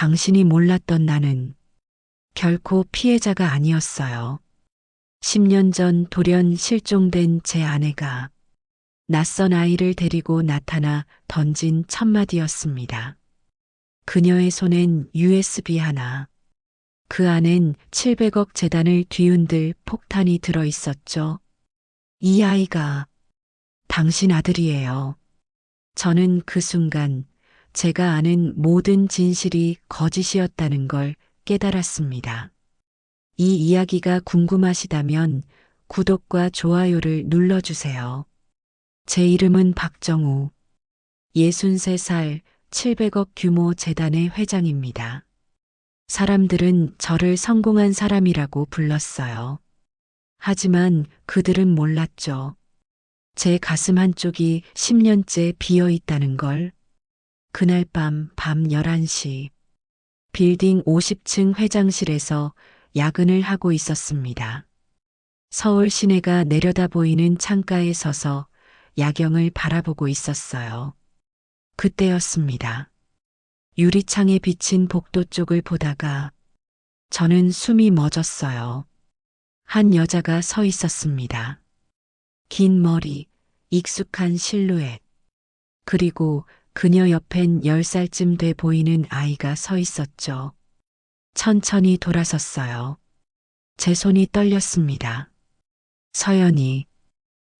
당신이 몰랐던 나는 결코 피해자가 아니었어요. 10년 전 돌연 실종된 제 아내가 낯선 아이를 데리고 나타나 던진 첫 마디였습니다. 그녀의 손엔 USB 하나, 그 안엔 700억 재단을 뒤흔들 폭탄이 들어 있었죠. 이 아이가 당신 아들이에요. 저는 그 순간 제가 아는 모든 진실이 거짓이었다는 걸 깨달았습니다. 이 이야기가 궁금하시다면 구독과 좋아요를 눌러주세요. 제 이름은 박정우, 63살 700억 규모 재단의 회장입니다. 사람들은 저를 성공한 사람이라고 불렀어요. 하지만 그들은 몰랐죠. 제 가슴 한쪽이 10년째 비어 있다는 걸. 그날 밤 11시, 빌딩 50층 회장실에서 야근을 하고 있었습니다. 서울 시내가 내려다 보이는 창가에 서서 야경을 바라보고 있었어요. 그때였습니다. 유리창에 비친 복도 쪽을 보다가 저는 숨이 멎었어요. 한 여자가 서 있었습니다. 긴 머리, 익숙한 실루엣. 그리고 그녀 옆엔 10살쯤 돼 보이는 아이가 서 있었죠. 천천히 돌아섰어요. 제 손이 떨렸습니다. 서연이,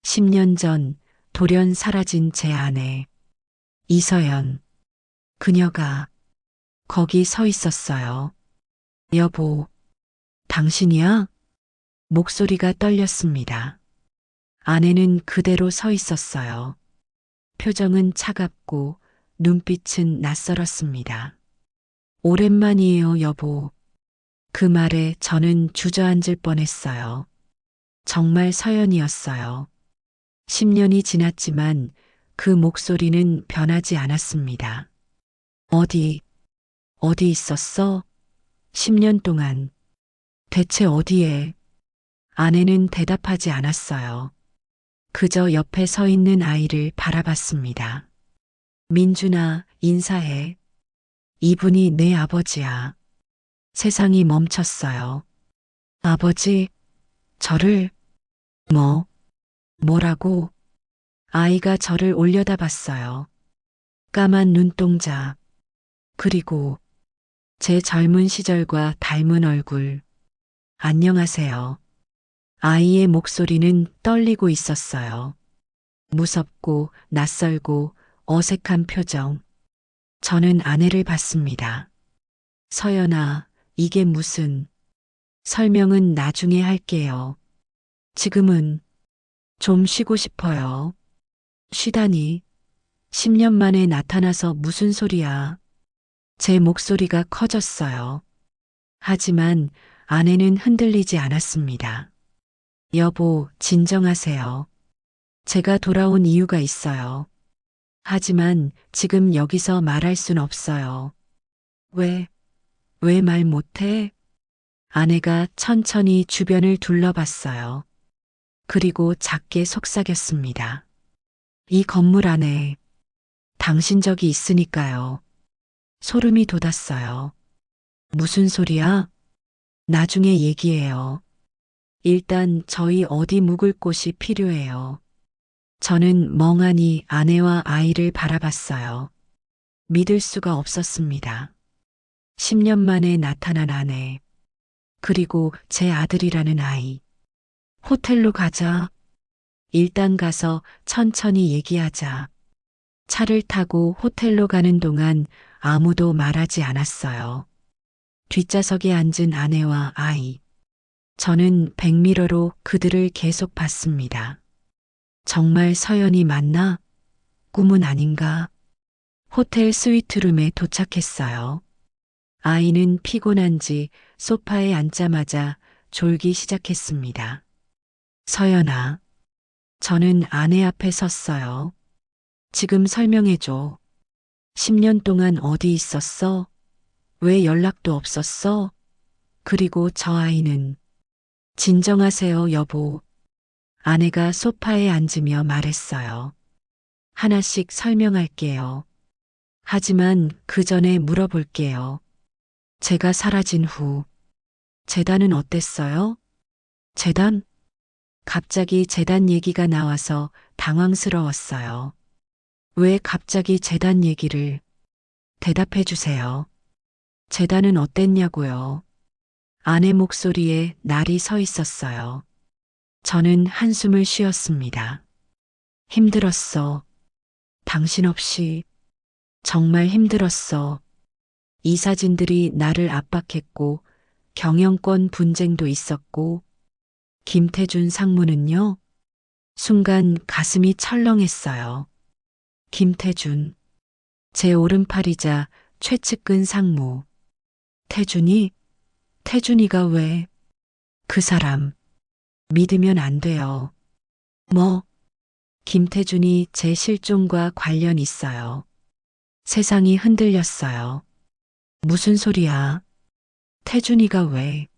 10년 전 돌연 사라진 제 아내, 이서연. 그녀가 거기 서 있었어요. 여보, 당신이야? 목소리가 떨렸습니다. 아내는 그대로 서 있었어요. 표정은 차갑고 눈빛은 낯설었습니다. 오랜만이에요, 여보. 그 말에 저는 주저앉을 뻔했어요. 정말 서연이었어요. 10년이 지났지만 그 목소리는 변하지 않았습니다. 어디 있었어? 10년 동안. 대체 어디에? 아내는 대답하지 않았어요. 그저 옆에 서 있는 아이를 바라봤습니다. 민준아, 인사해. 이분이 내 아버지야. 세상이 멈췄어요. 아버지, 저를, 뭐라고? 아이가 저를 올려다봤어요. 까만 눈동자. 그리고 제 젊은 시절과 닮은 얼굴. 안녕하세요. 아이의 목소리는 떨리고 있었어요. 무섭고 낯설고 어색한 표정. 저는 아내를 봤습니다. 서연아, 이게 무슨... 설명은 나중에 할게요. 지금은 좀 쉬고 싶어요. 쉬다니. 10년 만에 나타나서 무슨 소리야. 제 목소리가 커졌어요. 하지만 아내는 흔들리지 않았습니다. 여보, 진정하세요. 제가 돌아온 이유가 있어요. 하지만 지금 여기서 말할 순 없어요. 왜 말 못해? 아내가 천천히 주변을 둘러봤어요. 그리고 작게 속삭였습니다. 이 건물 안에 당신 적이 있으니까요. 소름이 돋았어요. 무슨 소리야? 나중에 얘기해요. 일단 저희 어디 묵을 곳이 필요해요. 저는 멍하니 아내와 아이를 바라봤어요. 믿을 수가 없었습니다. 10년 만에 나타난 아내, 그리고 제 아들이라는 아이. 호텔로 가자. 일단 가서 천천히 얘기하자. 차를 타고 호텔로 가는 동안 아무도 말하지 않았어요. 뒷좌석에 앉은 아내와 아이. 저는 백미러로 그들을 계속 봤습니다. 정말 서연이 맞나? 꿈은 아닌가? 호텔 스위트룸에 도착했어요. 아이는 피곤한지 소파에 앉자마자 졸기 시작했습니다. 서연아. 저는 아내 앞에 섰어요. 지금 설명해줘. 10년 동안 어디 있었어? 왜 연락도 없었어? 그리고 저 아이는. 진정하세요, 여보. 아내가 소파에 앉으며 말했어요. 하나씩 설명할게요. 하지만 그 전에 물어볼게요. 제가 사라진 후 재단은 어땠어요? 재단? 갑자기 재단 얘기가 나와서 당황스러웠어요. 왜 갑자기 재단 얘기를? 대답해 주세요. 재단은 어땠냐고요? 아내 목소리에 날이 서 있었어요. 저는 한숨을 쉬었습니다. 힘들었어. 당신 없이 정말 힘들었어. 이 사진들이 나를 압박했고 경영권 분쟁도 있었고 김태준 상무는요? 순간 가슴이 철렁했어요. 김태준, 제 오른팔이자 최측근 상무. 태준이? 태준이가 왜? 그 사람 믿으면 안 돼요. 뭐? 김태준이 제 실종과 관련 있어요. 세상이 흔들렸어요. 무슨 소리야? 태준이가 왜?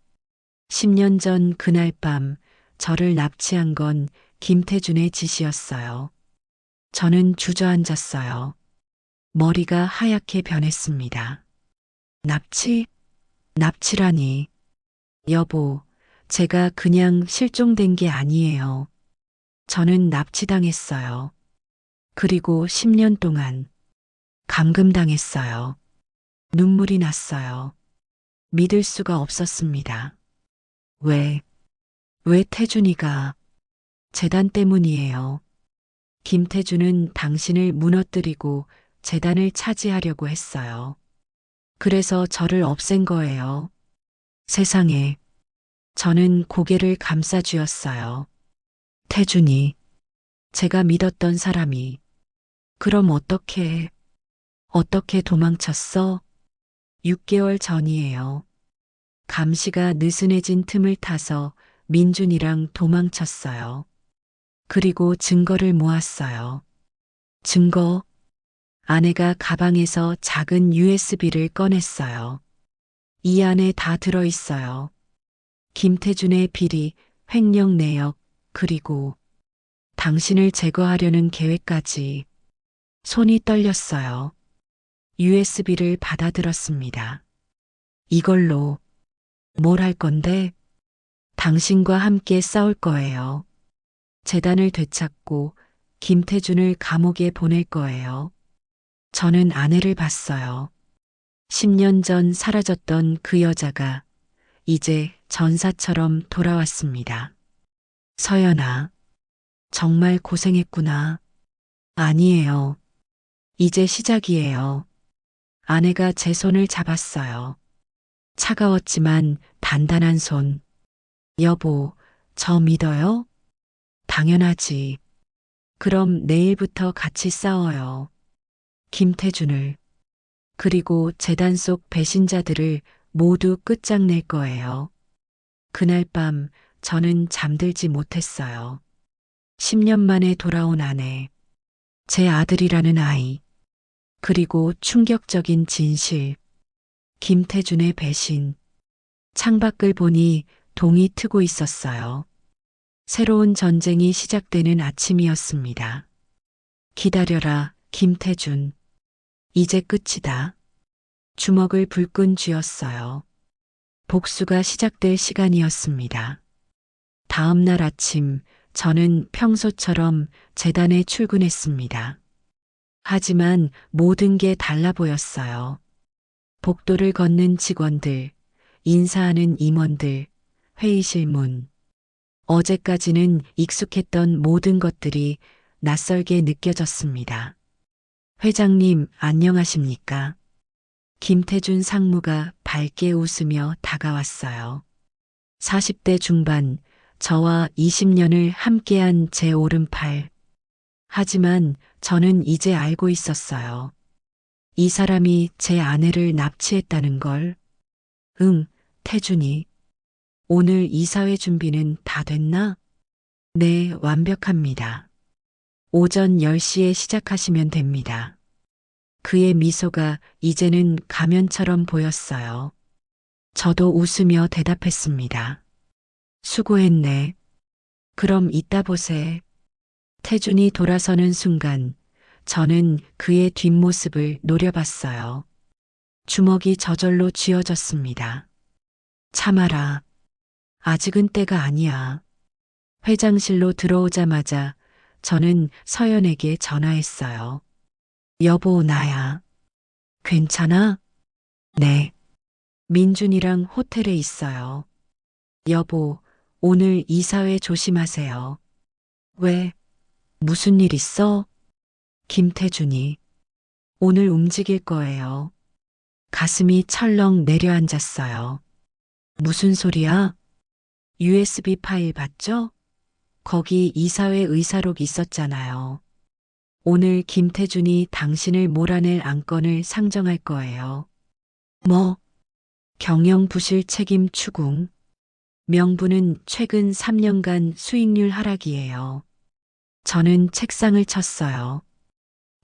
10년 전 그날 밤 저를 납치한 건 김태준의 짓이었어요. 저는 주저앉았어요. 머리가 하얗게 변했습니다. 납치? 납치라니. 여보, 제가 그냥 실종된 게 아니에요. 저는 납치당했어요. 그리고 10년 동안 감금당했어요. 눈물이 났어요. 믿을 수가 없었습니다. 왜, 왜 태준이가 재단 때문이에요. 김태준은 당신을 무너뜨리고 재단을 차지하려고 했어요. 그래서 저를 없앤 거예요. 세상에, 저는 고개를 감싸쥐었어요. 태준이, 제가 믿었던 사람이, 그럼 어떻게 도망쳤어? 6개월 전이에요. 감시가 느슨해진 틈을 타서 민준이랑 도망쳤어요. 그리고 증거를 모았어요. 증거? 아내가 가방에서 작은 USB를 꺼냈어요. 이 안에 다 들어있어요. 김태준의 비리, 횡령 내역, 그리고 당신을 제거하려는 계획까지. 손이 떨렸어요. USB를 받아들었습니다. 이걸로 뭘 할 건데? 당신과 함께 싸울 거예요. 재단을 되찾고 김태준을 감옥에 보낼 거예요. 저는 아내를 봤어요. 10년 전 사라졌던 그 여자가 이제 전사처럼 돌아왔습니다. 서연아, 정말 고생했구나. 아니에요. 이제 시작이에요. 아내가 제 손을 잡았어요. 차가웠지만 단단한 손. 여보, 저 믿어요? 당연하지. 그럼 내일부터 같이 싸워요. 김태준을. 그리고 재단 속 배신자들을 모두 끝장낼 거예요. 그날 밤 저는 잠들지 못했어요. 10년 만에 돌아온 아내, 제 아들이라는 아이, 그리고 충격적인 진실, 김태준의 배신. 창밖을 보니 동이 트고 있었어요. 새로운 전쟁이 시작되는 아침이었습니다. 기다려라, 김태준. 이제 끝이다. 주먹을 불끈 쥐었어요. 복수가 시작될 시간이었습니다. 다음 날 아침 저는 평소처럼 재단에 출근했습니다. 하지만 모든 게 달라 보였어요. 복도를 걷는 직원들, 인사하는 임원들, 회의실 문. 어제까지는 익숙했던 모든 것들이 낯설게 느껴졌습니다. 회장님, 안녕하십니까? 김태준 상무가 밝게 웃으며 다가왔어요. 40대 중반, 저와 20년을 함께한 제 오른팔. 하지만 저는 이제 알고 있었어요. 이 사람이 제 아내를 납치했다는 걸. 응, 태준이. 오늘 이사회 준비는 다 됐나? 네, 완벽합니다. 오전 10시에 시작하시면 됩니다. 그의 미소가 이제는 가면처럼 보였어요. 저도 웃으며 대답했습니다. 수고했네. 그럼 이따 보세. 태준이 돌아서는 순간 저는 그의 뒷모습을 노려봤어요. 주먹이 저절로 쥐어졌습니다. 참아라. 아직은 때가 아니야. 회장실로 들어오자마자 저는 서연에게 전화했어요. 여보, 나야. 괜찮아? 네. 민준이랑 호텔에 있어요. 여보, 오늘 이사회 조심하세요. 왜? 무슨 일 있어? 김태준이. 오늘 움직일 거예요. 가슴이 철렁 내려앉았어요. 무슨 소리야? USB 파일 봤죠? 거기 이사회 의사록 있었잖아요. 오늘 김태준이 당신을 몰아낼 안건을 상정할 거예요. 뭐? 경영 부실 책임 추궁. 명분은 최근 3년간 수익률 하락이에요. 저는 책상을 쳤어요.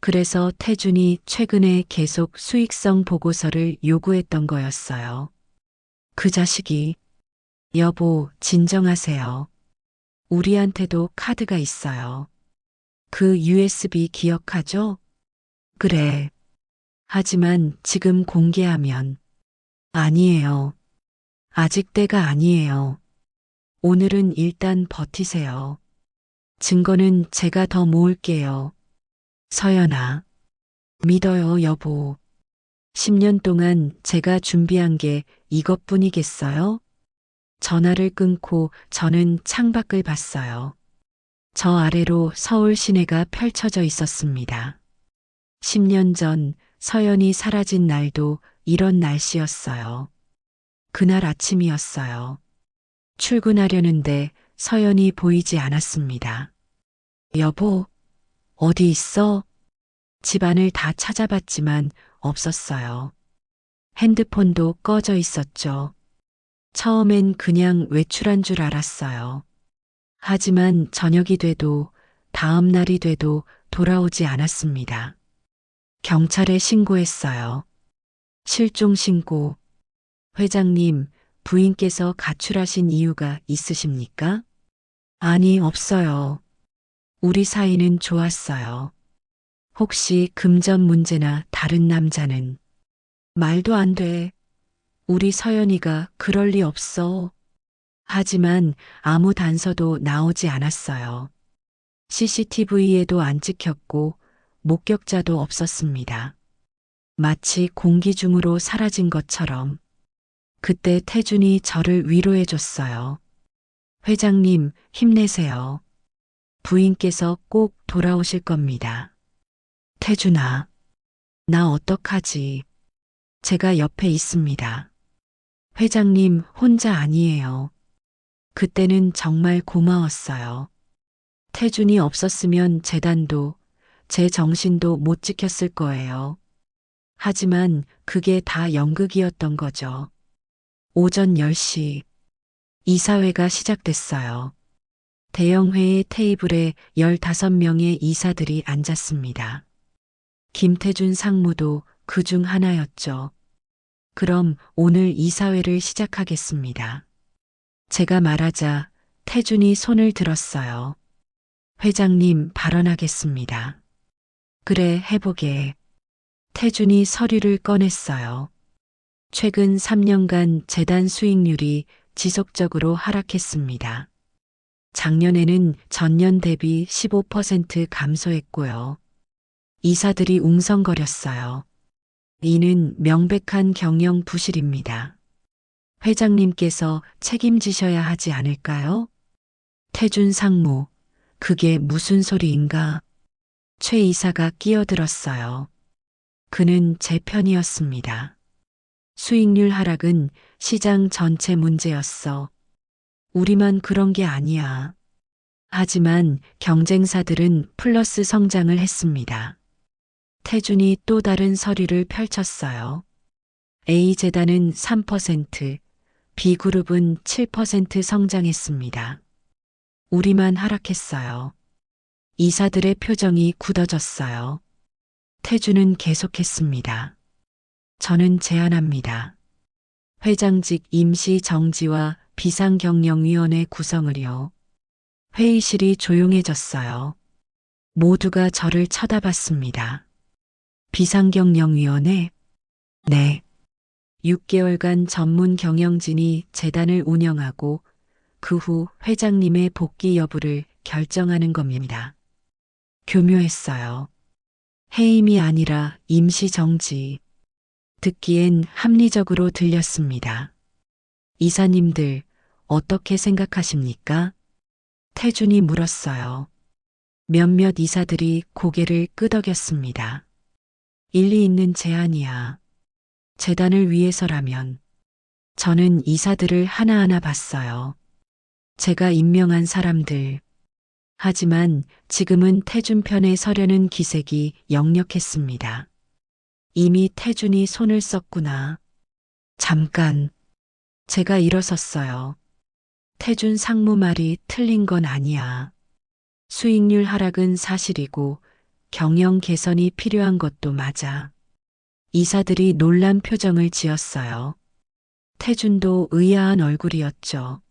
그래서 태준이 최근에 계속 수익성 보고서를 요구했던 거였어요. 그 자식이. 여보, 진정하세요. 우리한테도 카드가 있어요. 그 USB 기억하죠? 그래. 하지만 지금 공개하면. 아니에요. 아직 때가 아니에요. 오늘은 일단 버티세요. 증거는 제가 더 모을게요. 서연아. 믿어요, 여보. 10년 동안 제가 준비한 게 이것뿐이겠어요? 전화를 끊고 저는 창밖을 봤어요. 저 아래로 서울 시내가 펼쳐져 있었습니다. 10년 전 서연이 사라진 날도 이런 날씨였어요. 그날 아침이었어요. 출근하려는데 서연이 보이지 않았습니다. 여보, 어디 있어? 집안을 다 찾아봤지만 없었어요. 핸드폰도 꺼져 있었죠. 처음엔 그냥 외출한 줄 알았어요. 하지만 저녁이 돼도 다음 날이 돼도 돌아오지 않았습니다. 경찰에 신고했어요. 실종 신고. 회장님, 부인께서 가출하신 이유가 있으십니까? 아니, 없어요. 우리 사이는 좋았어요. 혹시 금전 문제나 다른 남자는? 말도 안 돼. 우리 서연이가 그럴 리 없어. 하지만 아무 단서도 나오지 않았어요. CCTV에도 안 찍혔고 목격자도 없었습니다. 마치 공기 중으로 사라진 것처럼. 그때 태준이 저를 위로해 줬어요. 회장님, 힘내세요. 부인께서 꼭 돌아오실 겁니다. 태준아, 나 어떡하지? 제가 옆에 있습니다. 회장님 혼자 아니에요. 그때는 정말 고마웠어요. 태준이 없었으면 재단도 제 정신도 못 지켰을 거예요. 하지만 그게 다 연극이었던 거죠. 오전 10시 이사회가 시작됐어요. 대형회의 테이블에 15명의 이사들이 앉았습니다. 김태준 상무도 그 중 하나였죠. 그럼 오늘 이사회를 시작하겠습니다. 제가 말하자 태준이 손을 들었어요. 회장님, 발언하겠습니다. 그래, 해보게. 태준이 서류를 꺼냈어요. 최근 3년간 재단 수익률이 지속적으로 하락했습니다. 작년에는 전년 대비 15% 감소했고요. 이사들이 웅성거렸어요. 이는 명백한 경영 부실입니다. 회장님께서 책임지셔야 하지 않을까요? 태준 상무, 그게 무슨 소리인가? 최 이사가 끼어들었어요. 그는 제 편이었습니다. 수익률 하락은 시장 전체 문제였어. 우리만 그런 게 아니야. 하지만 경쟁사들은 플러스 성장을 했습니다. 태준이 또 다른 서류를 펼쳤어요. A재단은 3%, B그룹은 7% 성장했습니다. 우리만 하락했어요. 이사들의 표정이 굳어졌어요. 태준은 계속했습니다. 저는 제안합니다. 회장직 임시 정지와 비상경영위원회 구성을요. 회의실이 조용해졌어요. 모두가 저를 쳐다봤습니다. 비상경영위원회? 네. 6개월간 전문 경영진이 재단을 운영하고 그 후 회장님의 복귀 여부를 결정하는 겁니다. 교묘했어요. 해임이 아니라 임시 정지. 듣기엔 합리적으로 들렸습니다. 이사님들 어떻게 생각하십니까? 태준이 물었어요. 몇몇 이사들이 고개를 끄덕였습니다. 일리 있는 제안이야. 재단을 위해서라면. 저는 이사들을 하나하나 봤어요. 제가 임명한 사람들. 하지만 지금은 태준 편에 서려는 기색이 역력했습니다. 이미 태준이 손을 썼구나. 잠깐. 제가 일어섰어요. 태준 상무 말이 틀린 건 아니야. 수익률 하락은 사실이고 경영 개선이 필요한 것도 맞아. 이사들이 놀란 표정을 지었어요. 태준도 의아한 얼굴이었죠.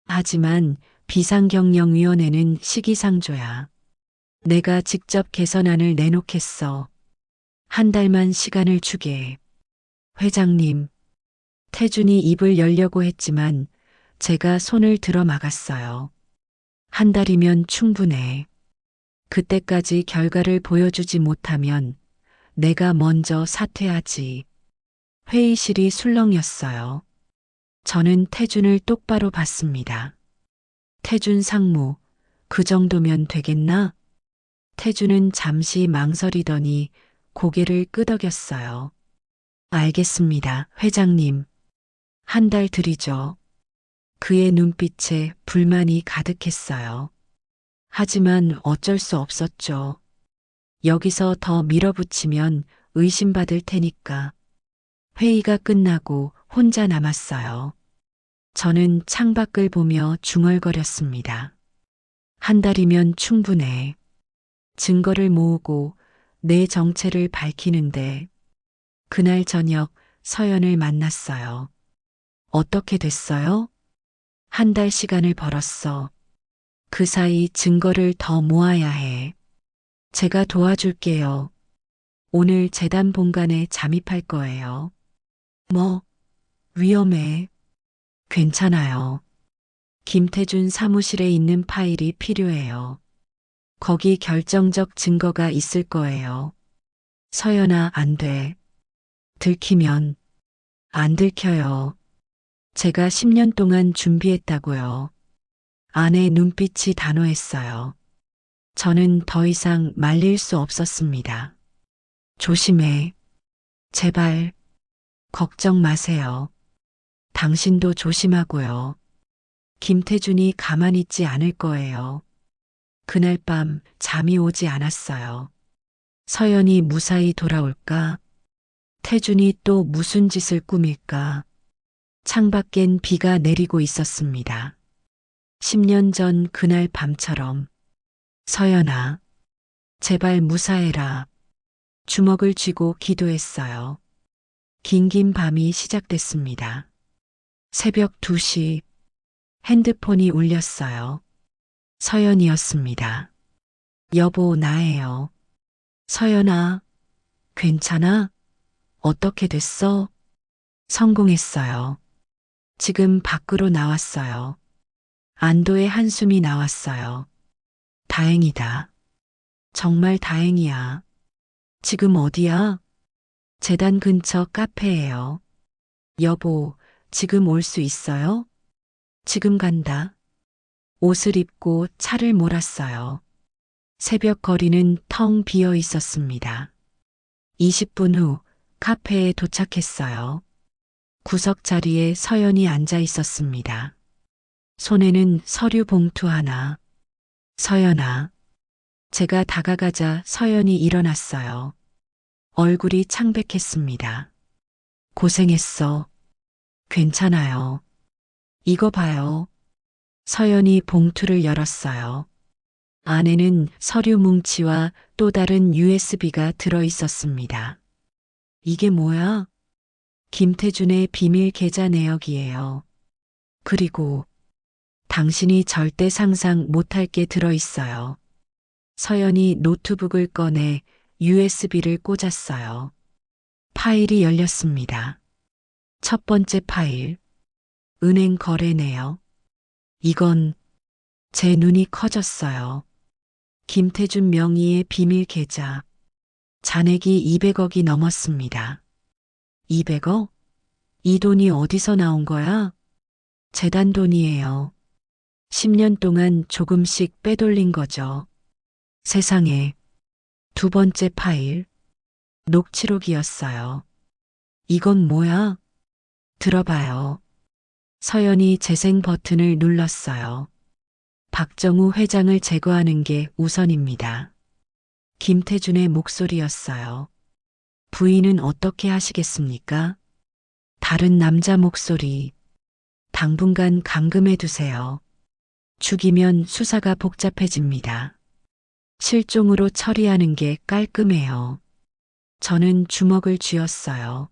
하지만 비상경영위원회는 시기상조야. 내가 직접 개선안을 내놓겠어. 한 달만 시간을 주게. 회장님, 태준이 입을 열려고 했지만 제가 손을 들어 막았어요. 한 달이면 충분해. 그때까지 결과를 보여주지 못하면 내가 먼저 사퇴하지. 회의실이 술렁였어요. 저는 태준을 똑바로 봤습니다. 태준 상무, 그 정도면 되겠나? 태준은 잠시 망설이더니 고개를 끄덕였어요. 알겠습니다, 회장님. 한 달 드리죠. 그의 눈빛에 불만이 가득했어요. 하지만 어쩔 수 없었죠. 여기서 더 밀어붙이면 의심받을 테니까. 회의가 끝나고 혼자 남았어요. 저는 창밖을 보며 중얼거렸습니다. 한 달이면 충분해. 증거를 모으고 내 정체를 밝히는데 그날 저녁 서연을 만났어요. 어떻게 됐어요? 한 달 시간을 벌었어. 그 사이 증거를 더 모아야 해. 제가 도와줄게요. 오늘 재단 본관에 잠입할 거예요. 뭐, 위험해. 괜찮아요. 김태준 사무실에 있는 파일이 필요해요. 거기 결정적 증거가 있을 거예요. 서연아, 안 돼. 들키면 안 들켜요. 제가 10년 동안 준비했다고요. 아내 눈빛이 단호했어요. 저는 더 이상 말릴 수 없었습니다. 조심해. 제발. 걱정 마세요. 당신도 조심하고요. 김태준이 가만히 있지 않을 거예요. 그날 밤 잠이 오지 않았어요. 서연이 무사히 돌아올까? 태준이 또 무슨 짓을 꾸밀까? 창밖엔 비가 내리고 있었습니다. 10년 전 그날 밤처럼. 서연아, 제발 무사해라. 주먹을 쥐고 기도했어요. 긴긴 밤이 시작됐습니다. 새벽 2시 핸드폰이 울렸어요. 서연이었습니다. 여보, 나예요. 서연아, 괜찮아? 어떻게 됐어? 성공했어요. 지금 밖으로 나왔어요. 안도의 한숨이 나왔어요. 다행이다. 정말 다행이야. 지금 어디야? 재단 근처 카페예요. 여보, 지금 올 수 있어요? 지금 간다. 옷을 입고 차를 몰았어요. 새벽 거리는 텅 비어 있었습니다. 20분 후 카페에 도착했어요. 구석 자리에 서연이 앉아 있었습니다. 손에는 서류 봉투 하나. 서연아. 제가 다가가자 서연이 일어났어요. 얼굴이 창백했습니다. 고생했어. 괜찮아요. 이거 봐요. 서연이 봉투를 열었어요. 안에는 서류 뭉치와 또 다른 USB가 들어 있었습니다. 이게 뭐야? 김태준의 비밀 계좌 내역이에요. 그리고 당신이 절대 상상 못할 게 들어 있어요. 서연이 노트북을 꺼내 USB를 꽂았어요. 파일이 열렸습니다. 첫 번째 파일, 은행 거래 내역. 이건 제 눈이 커졌어요. 김태준 명의의 비밀 계좌. 잔액이 200억이 넘었습니다. 200억? 이 돈이 어디서 나온 거야? 재단 돈이에요. 10년 동안 조금씩 빼돌린 거죠. 세상에. 두 번째 파일, 녹취록이었어요. 이건 뭐야? 들어봐요. 서연이 재생 버튼을 눌렀어요. 박정우 회장을 제거하는 게 우선입니다. 김태준의 목소리였어요. 부인은 어떻게 하시겠습니까? 다른 남자 목소리. 당분간 감금해 두세요. 죽이면 수사가 복잡해집니다. 실종으로 처리하는 게 깔끔해요. 저는 주먹을 쥐었어요.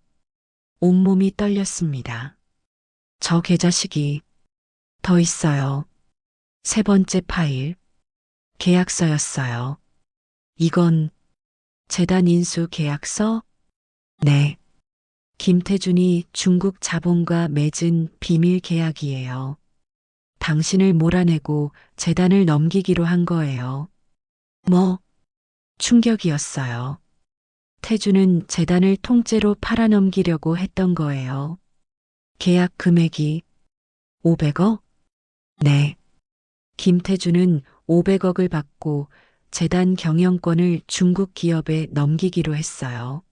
온몸이 떨렸습니다. 저 계좌식이 더 있어요. 세 번째 파일, 계약서였어요. 이건 재단 인수 계약서? 네. 김태준이 중국 자본과 맺은 비밀 계약이에요. 당신을 몰아내고 재단을 넘기기로 한 거예요. 뭐? 충격이었어요. 태준은 재단을 통째로 팔아넘기려고 했던 거예요. 계약 금액이 500억? 네. 김태준은 500억을 받고 재단 경영권을 중국 기업에 넘기기로 했어요.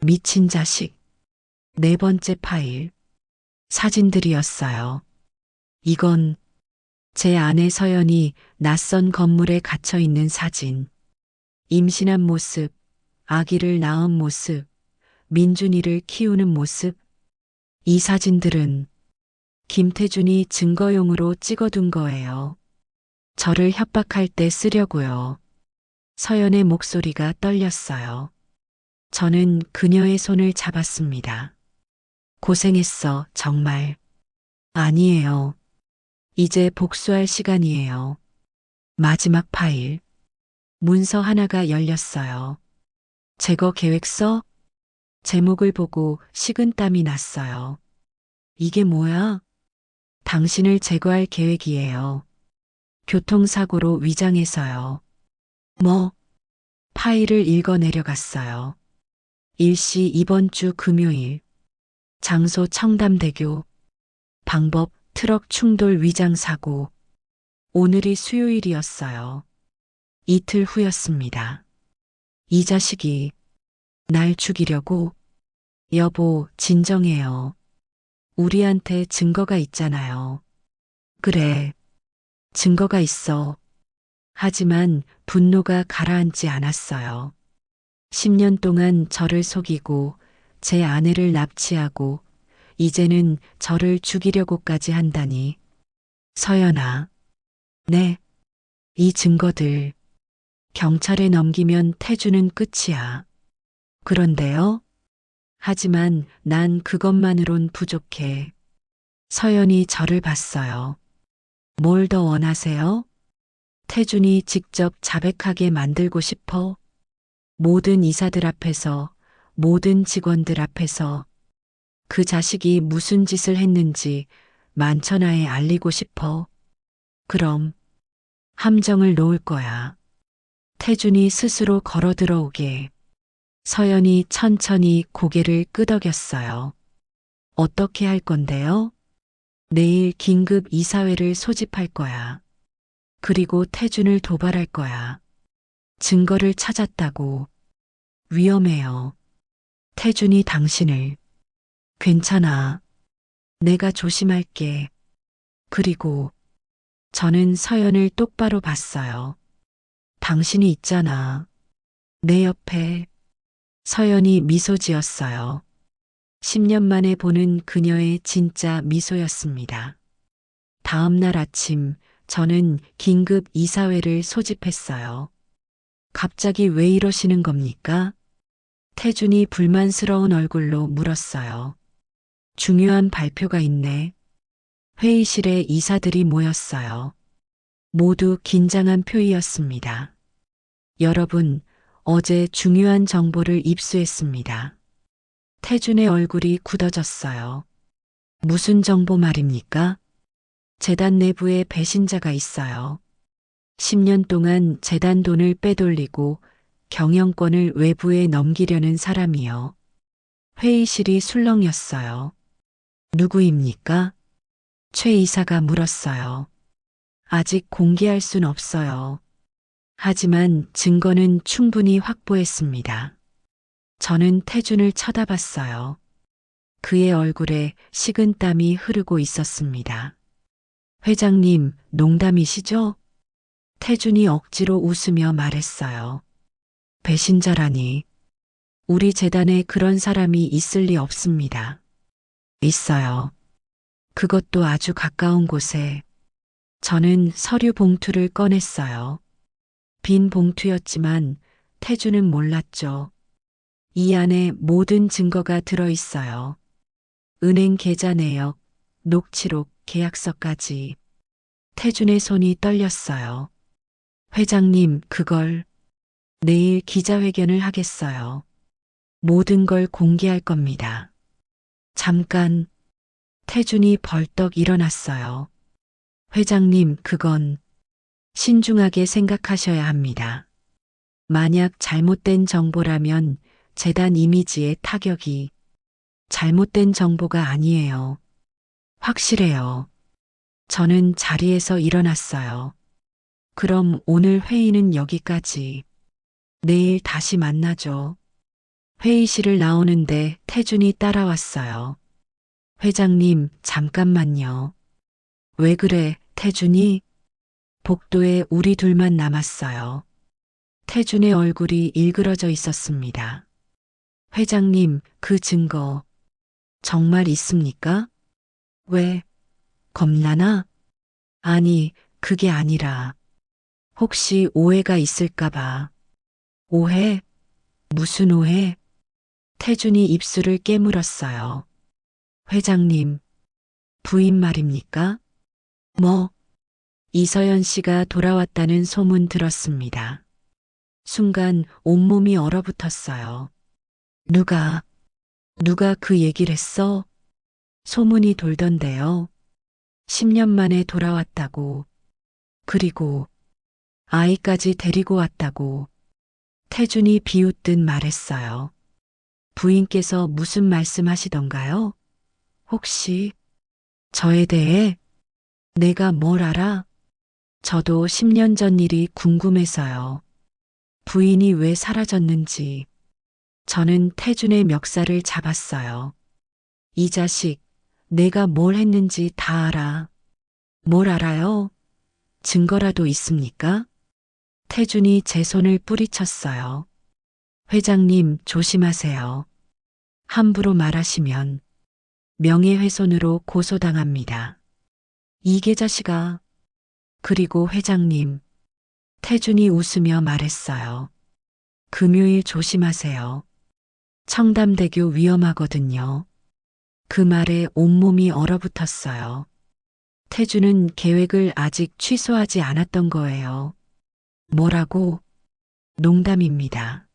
미친 자식. 네 번째 파일. 사진들이었어요. 이건 제 아내 서연이 낯선 건물에 갇혀 있는 사진. 임신한 모습, 아기를 낳은 모습, 민준이를 키우는 모습. 이 사진들은 김태준이 증거용으로 찍어둔 거예요. 저를 협박할 때 쓰려고요. 서연의 목소리가 떨렸어요. 저는 그녀의 손을 잡았습니다. 고생했어, 정말. 아니에요. 이제 복수할 시간이에요. 마지막 파일. 문서 하나가 열렸어요. 제거 계획서? 제목을 보고 식은땀이 났어요. 이게 뭐야? 당신을 제거할 계획이에요. 교통사고로 위장해서요. 뭐? 파일을 읽어 내려갔어요. 일시 이번 주 금요일. 장소 청담대교. 방법 트럭 충돌 위장 사고. 오늘이 수요일이었어요. 이틀 후였습니다. 이 자식이 날 죽이려고. 여보, 진정해요. 우리한테 증거가 있잖아요. 그래, 증거가 있어. 하지만 분노가 가라앉지 않았어요. 10년 동안 저를 속이고 제 아내를 납치하고 이제는 저를 죽이려고까지 한다니. 서연아. 네. 이 증거들 경찰에 넘기면 태주는 끝이야. 그런데요? 하지만 난 그것만으론 부족해. 서연이 저를 봤어요. 뭘 더 원하세요? 태준이 직접 자백하게 만들고 싶어? 모든 이사들 앞에서, 모든 직원들 앞에서 그 자식이 무슨 짓을 했는지 만천하에 알리고 싶어? 그럼 함정을 놓을 거야. 태준이 스스로 걸어 들어오게. 서연이 천천히 고개를 끄덕였어요. 어떻게 할 건데요? 내일 긴급 이사회를 소집할 거야. 그리고 태준을 도발할 거야. 증거를 찾았다고. 위험해요. 태준이 당신을. 괜찮아. 내가 조심할게. 그리고 저는 서연을 똑바로 봤어요. 당신이 있잖아. 내 옆에. 서연이 미소 지었어요. 10년 만에 보는 그녀의 진짜 미소였습니다. 다음 날 아침 저는 긴급 이사회를 소집했어요. 갑자기 왜 이러시는 겁니까? 태준이 불만스러운 얼굴로 물었어요. 중요한 발표가 있네. 회의실에 이사들이 모였어요. 모두 긴장한 표이었습니다. 여러분, 어제 중요한 정보를 입수했습니다. 태준의 얼굴이 굳어졌어요. 무슨 정보 말입니까? 재단 내부에 배신자가 있어요. 10년 동안 재단 돈을 빼돌리고 경영권을 외부에 넘기려는 사람이요. 회의실이 술렁였어요. 누구입니까? 최 이사가 물었어요. 아직 공개할 순 없어요. 하지만 증거는 충분히 확보했습니다. 저는 태준을 쳐다봤어요. 그의 얼굴에 식은땀이 흐르고 있었습니다. 회장님, 농담이시죠? 태준이 억지로 웃으며 말했어요. 배신자라니. 우리 재단에 그런 사람이 있을 리 없습니다. 있어요. 그것도 아주 가까운 곳에. 저는 서류 봉투를 꺼냈어요. 빈 봉투였지만 태준은 몰랐죠. 이 안에 모든 증거가 들어있어요. 은행 계좌 내역, 녹취록, 계약서까지. 태준의 손이 떨렸어요. 회장님, 그걸 내일 기자회견을 하겠어요. 모든 걸 공개할 겁니다. 잠깐, 태준이 벌떡 일어났어요. 회장님, 그건 신중하게 생각하셔야 합니다. 만약 잘못된 정보라면 재단 이미지에 타격이 잘못된 정보가 아니에요. 확실해요. 저는 자리에서 일어났어요. 그럼 오늘 회의는 여기까지. 내일 다시 만나죠. 회의실을 나오는데 태준이 따라왔어요. 회장님, 잠깐만요. 왜 그래, 태준이? 복도에 우리 둘만 남았어요. 태준의 얼굴이 일그러져 있었습니다. 회장님, 그 증거 정말 있습니까? 왜, 겁나나? 아니, 그게 아니라 혹시 오해가 있을까봐. 오해? 무슨 오해? 태준이 입술을 깨물었어요. 회장님, 부인 말입니까? 뭐? 이서연 씨가 돌아왔다는 소문 들었습니다. 순간 온몸이 얼어붙었어요. 누가 그 얘기를 했어? 소문이 돌던데요. 10년 만에 돌아왔다고. 그리고 아이까지 데리고 왔다고. 태준이 비웃듯 말했어요. 부인께서 무슨 말씀하시던가요? 혹시 저에 대해 내가 뭘 알아? 저도 10년 전 일이 궁금해서요. 부인이 왜 사라졌는지. 저는 태준의 멱살을 잡았어요. 이 자식, 내가 뭘 했는지 다 알아. 뭘 알아요? 증거라도 있습니까? 태준이 제 손을 뿌리쳤어요. 회장님, 조심하세요. 함부로 말하시면 명예훼손으로 고소당합니다. 이 계자식아. 그리고 회장님, 태준이 웃으며 말했어요. 금요일 조심하세요. 청담대교 위험하거든요. 그 말에 온몸이 얼어붙었어요. 태준은 계획을 아직 취소하지 않았던 거예요. 뭐라고? 농담입니다.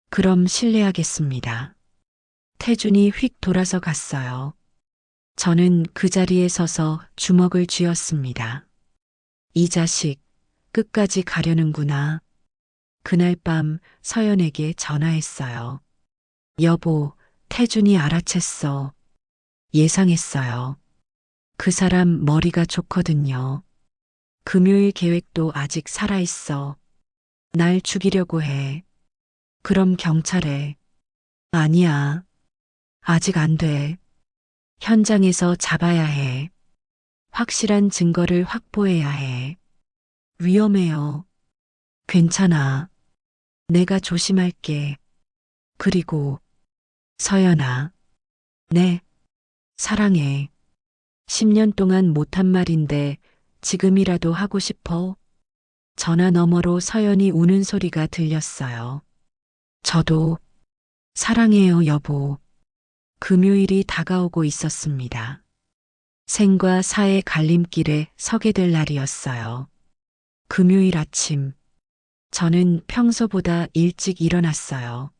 그럼 실례하겠습니다. 태준이 휙 돌아서 갔어요. 저는 그 자리에 서서 주먹을 쥐었습니다. 이 자식, 끝까지 가려는구나. 그날 밤 서연에게 전화했어요. 여보, 태준이 알아챘어. 예상했어요. 그 사람 머리가 좋거든요. 금요일 계획도 아직 살아있어. 날 죽이려고 해. 그럼 경찰에. 아니야. 아직 안 돼. 현장에서 잡아야 해. 확실한 증거를 확보해야 해. 위험해요. 괜찮아. 내가 조심할게. 그리고 서연아. 네. 사랑해. 10년 동안 못한 말인데 지금이라도 하고 싶어. 전화 너머로 서연이 우는 소리가 들렸어요. 저도 사랑해요, 여보. 금요일이 다가오고 있었습니다. 생과 사의 갈림길에 서게 될 날이었어요. 금요일 아침, 저는 평소보다 일찍 일어났어요.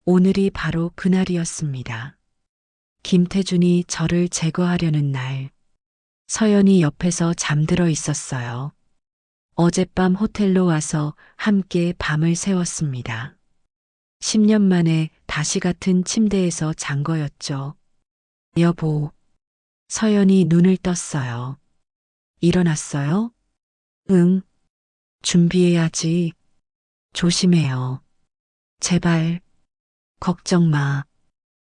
오늘이 바로 그날이었습니다. 김태준이 저를 제거하려는 날, 서연이 옆에서 잠들어 있었어요. 어젯밤 호텔로 와서 함께 밤을 새웠습니다. 10년 만에 다시 같은 침대에서 잔 거였죠. 여보, 서연이 눈을 떴어요. 일어났어요? 응, 준비해야지. 조심해요. 제발, 걱정 마.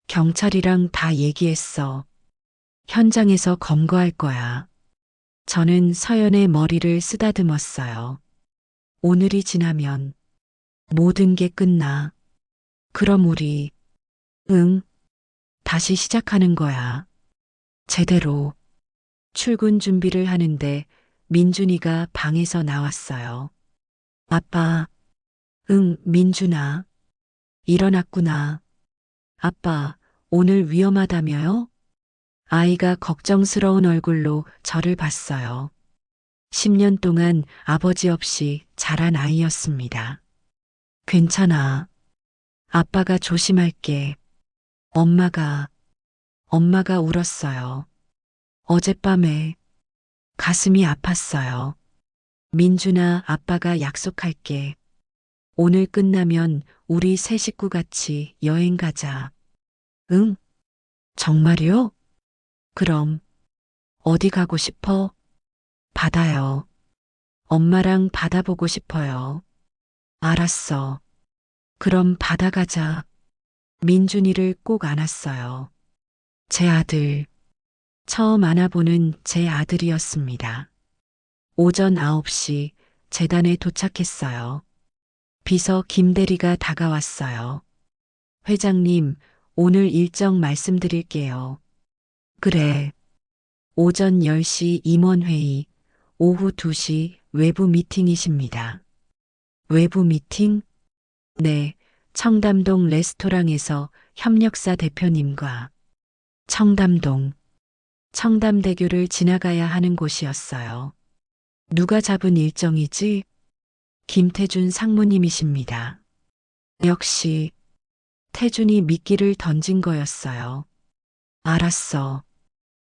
경찰이랑 다 얘기했어. 현장에서 검거할 거야. 저는 서연의 머리를 쓰다듬었어요. 오늘이 지나면 모든 게 끝나. 그럼 우리, 응, 다시 시작하는 거야. 제대로. 출근 준비를 하는데 민준이가 방에서 나왔어요. 아빠, 응, 민준아. 일어났구나. 아빠, 오늘 위험하다며요? 아이가 걱정스러운 얼굴로 저를 봤어요. 10년 동안 아버지 없이 자란 아이였습니다. 괜찮아. 아빠가 조심할게. 엄마가, 엄마가 울었어요. 어젯밤에 가슴이 아팠어요. 민준아, 아빠가 약속할게. 오늘 끝나면 우리 세 식구 같이 여행 가자. 응? 정말요? 그럼 어디 가고 싶어? 바다요. 엄마랑 바다 보고 싶어요. 알았어. 그럼 바다 가자. 민준이를 꼭 안았어요. 제 아들. 처음 안아보는 제 아들이었습니다. 오전 9시 재단에 도착했어요. 비서 김대리가 다가왔어요. 회장님, 오늘 일정 말씀드릴게요. 그래. 오전 10시 임원회의, 오후 2시 외부 미팅이십니다. 외부 미팅? 네, 청담동 레스토랑에서 협력사 대표님과 청담동, 청담대교를 지나가야 하는 곳이었어요. 누가 잡은 일정이지? 김태준 상무님이십니다. 역시 태준이 미끼를 던진 거였어요. 알았어.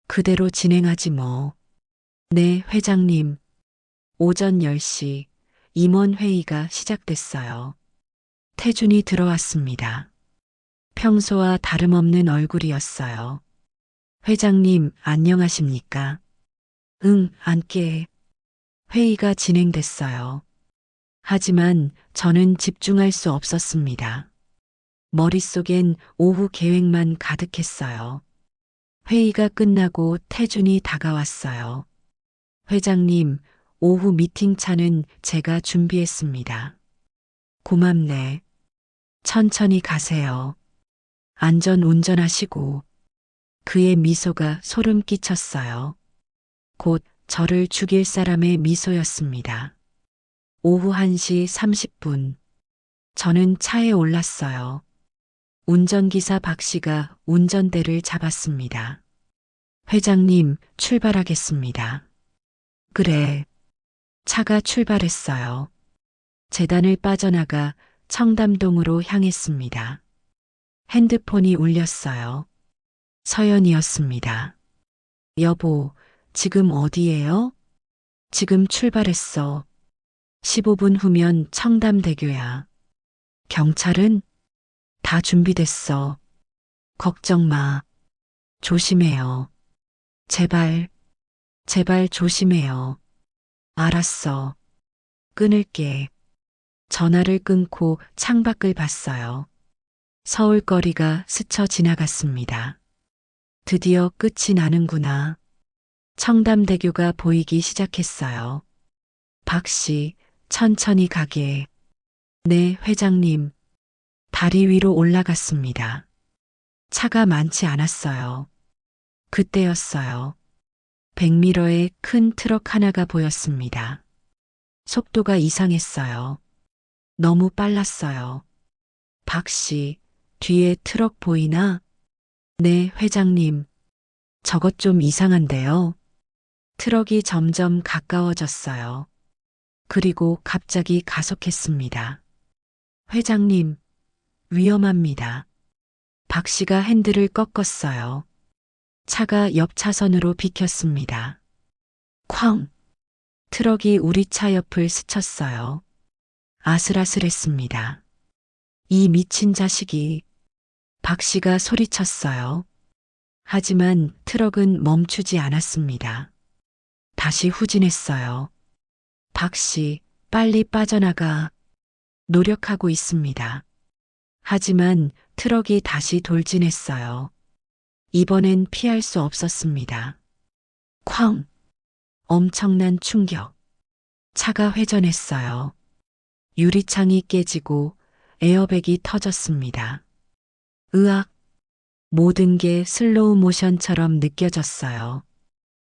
그대로 진행하지 뭐. 네, 회장님. 오전 10시 임원회의가 시작됐어요. 태준이 들어왔습니다. 평소와 다름없는 얼굴이었어요. 회장님, 안녕하십니까? 응, 앉게. 회의가 진행됐어요. 하지만 저는 집중할 수 없었습니다. 머릿속엔 오후 계획만 가득했어요. 회의가 끝나고 태준이 다가왔어요. 회장님, 오후 미팅차는 제가 준비했습니다. 고맙네. 천천히 가세요. 안전 운전하시고. 그의 미소가 소름 끼쳤어요. 곧 저를 죽일 사람의 미소였습니다. 오후 1시 30분. 저는 차에 올랐어요. 운전기사 박 씨가 운전대를 잡았습니다. 회장님, 출발하겠습니다. 그래. 차가 출발했어요. 재단을 빠져나가 청담동으로 향했습니다. 핸드폰이 울렸어요. 서연이었습니다. 여보, 지금 어디예요? 지금 출발했어. 15분 후면 청담대교야. 경찰은? 다 준비됐어. 걱정 마. 조심해요. 제발, 제발 조심해요. 알았어. 끊을게. 전화를 끊고 창밖을 봤어요. 서울거리가 스쳐 지나갔습니다. 드디어 끝이 나는구나. 청담대교가 보이기 시작했어요. 박 씨, 천천히 가게. 네, 회장님. 다리 위로 올라갔습니다. 차가 많지 않았어요. 그때였어요. 100m의 큰 트럭 하나가 보였습니다. 속도가 이상했어요. 너무 빨랐어요. 박 씨, 뒤에 트럭 보이나? 네, 회장님. 저것 좀 이상한데요. 트럭이 점점 가까워졌어요. 그리고 갑자기 가속했습니다. 회장님, 위험합니다. 박 씨가 핸들을 꺾었어요. 차가 옆 차선으로 비켰습니다. 쾅! 트럭이 우리 차 옆을 스쳤어요. 아슬아슬했습니다. 이 미친 자식이, 박 씨가 소리쳤어요. 하지만 트럭은 멈추지 않았습니다. 다시 후진했어요. 박 씨, 빨리 빠져나가. 노력하고 있습니다. 하지만 트럭이 다시 돌진했어요. 이번엔 피할 수 없었습니다. 쾅! 엄청난 충격. 차가 회전했어요. 유리창이 깨지고 에어백이 터졌습니다. 으악! 모든 게 슬로우 모션처럼 느껴졌어요.